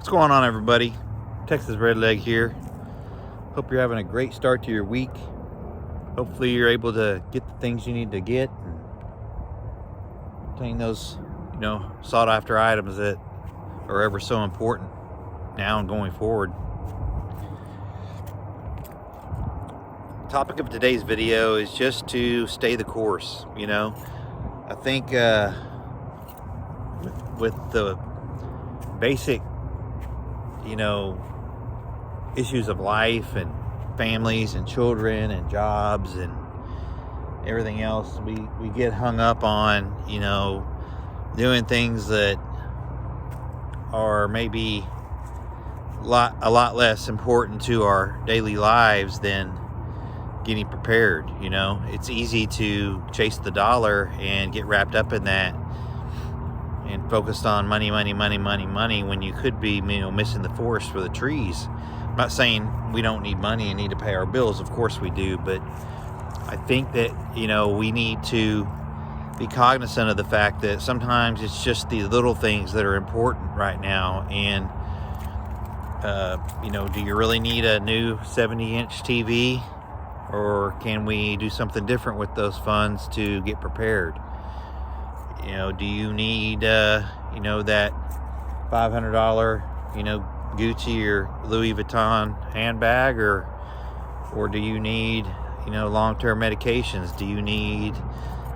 What's going on, everybody? Texas Redleg here. Hope you're having a great start to your week. Hopefully you're able to get the things you need to get and obtain those, sought after items that are ever so important now and going forward. The topic of today's video is just to stay the course. I think with the basic issues of life and families and children and jobs and everything else, we get hung up on doing things that are maybe a lot less important to our daily lives than getting prepared. It's easy to chase the dollar and get wrapped up in that and focused on money when you could be missing the forest for the trees. I'm not saying we don't need money and need to pay our bills. Of course we do, but I think that we need to be cognizant of the fact that sometimes it's just the little things that are important right now. And do you really need a new 70-inch TV, or can we do something different with those funds to get prepared? Do you need that $500 Gucci or Louis Vuitton handbag, or do you need long-term medications? Do you need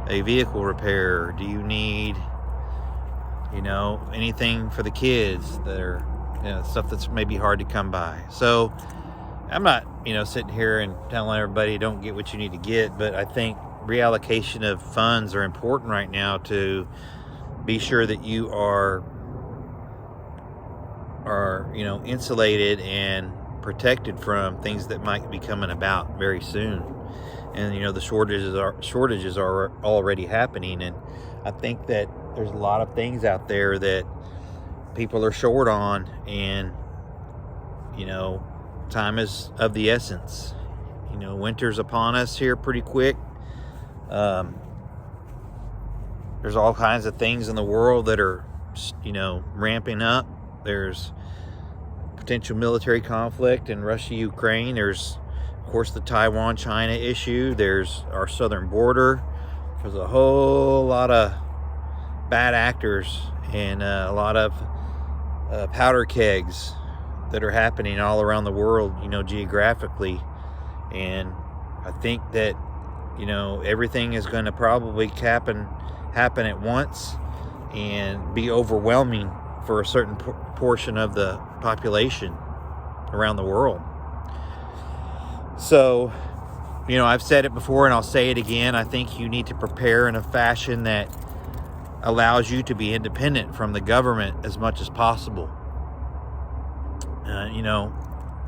a vehicle repair? Do you need anything for the kids that are stuff that's maybe hard to come by? So I'm not sitting here and telling everybody don't get what you need to get, but I think reallocation of funds are important right now to be sure that you are insulated and protected from things that might be coming about very soon. And the shortages are already happening, and I think that there's a lot of things out there that people are short on, and time is of the essence. Winter's upon us here pretty quick. There's all kinds of things in the world that are ramping up. There's potential military conflict in Russia, Ukraine. There's of course the Taiwan-China issue. There's our southern border. There's a whole lot of bad actors and a lot of powder kegs that are happening all around the world, geographically. And I think that everything is going to probably happen at once and be overwhelming for a certain portion of the population around the world. So I've said it before and I'll say it again. I think you need to prepare in a fashion that allows you to be independent from the government as much as possible.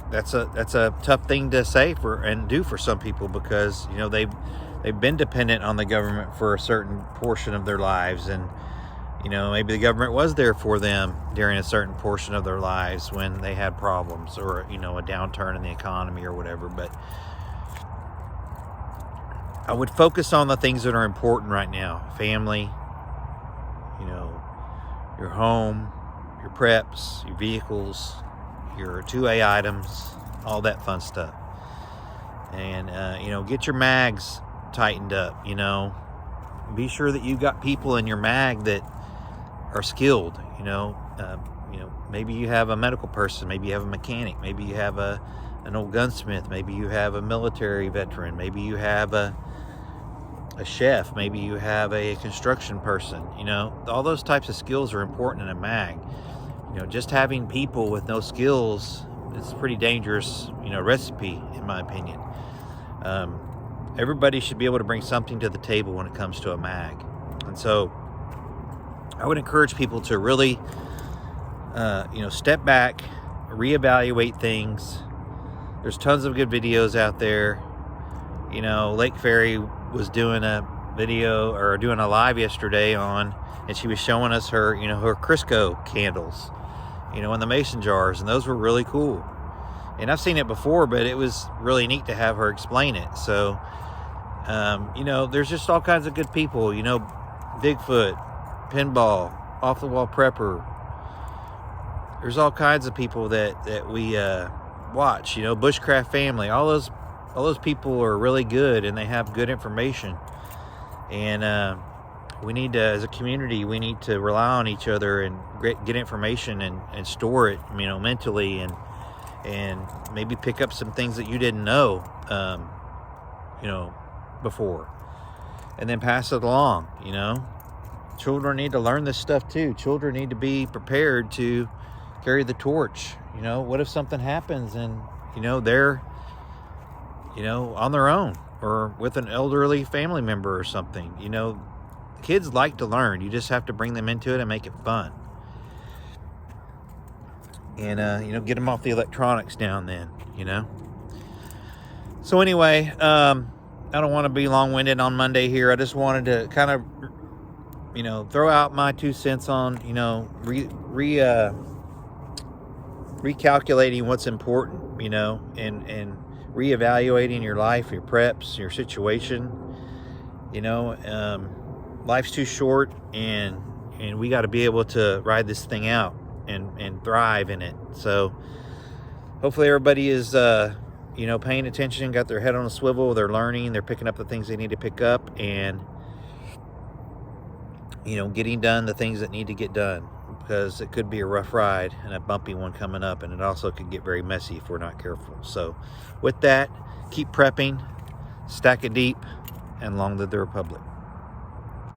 That's a tough thing to say and do for some people, because they've been dependent on the government for a certain portion of their lives, and maybe the government was there for them during a certain portion of their lives when they had problems, or a downturn in the economy or whatever. But I would focus on the things that are important right now: family, your home, your preps, your vehicles, your 2A items, all that fun stuff. And get your mags tightened up. Be sure that you got people in your mag that are skilled. Maybe you have a medical person, maybe you have a mechanic, maybe you have an old gunsmith, maybe you have a military veteran, maybe you have a chef, maybe you have a construction person. All those types of skills are important in a mag. Just having people with no skills is a pretty dangerous, recipe, in my opinion. Everybody should be able to bring something to the table when it comes to a mag. And so I would encourage people to really, step back, reevaluate things. There's tons of good videos out there. Lake Fairy was doing a video or doing a live yesterday and she was showing us her, her Crisco candles, in the mason jars, and those were really cool. And I've seen it before, but it was really neat to have her explain it. So, there's just all kinds of good people, Bigfoot, Pinball, Off the Wall Prepper, there's all kinds of people that we watch. You know, Bushcraft Family. All those people are really good, and they have good information. And we need to, as a community, we need to rely on each other and get information and store it, you know, mentally, and maybe pick up some things that you didn't know, you know, before, and then pass it along. You know, children need to learn this stuff too. Children need to be prepared to carry the torch. You know, what if something happens and, you know, they're, you know, on their own or with an elderly family member or something? You know, kids like to learn. You just have to bring them into it and make it fun. And, you know, get them off the electronics now and then, you know. So anyway, I don't want to be long-winded on Monday here. I just wanted to kind of, you know, throw out my 2 cents on, you know, recalculating what's important, you know, and reevaluating your life, your preps, your situation. You know, life's too short, and we got to be able to ride this thing out and thrive in it. So hopefully everybody is, you know, paying attention, got their head on a swivel, they're learning, they're picking up the things they need to pick up, and, you know, getting done the things that need to get done, because it could be a rough ride and a bumpy one coming up, and it also could get very messy if we're not careful. So with that, keep prepping, stack it deep, and long live the Republic.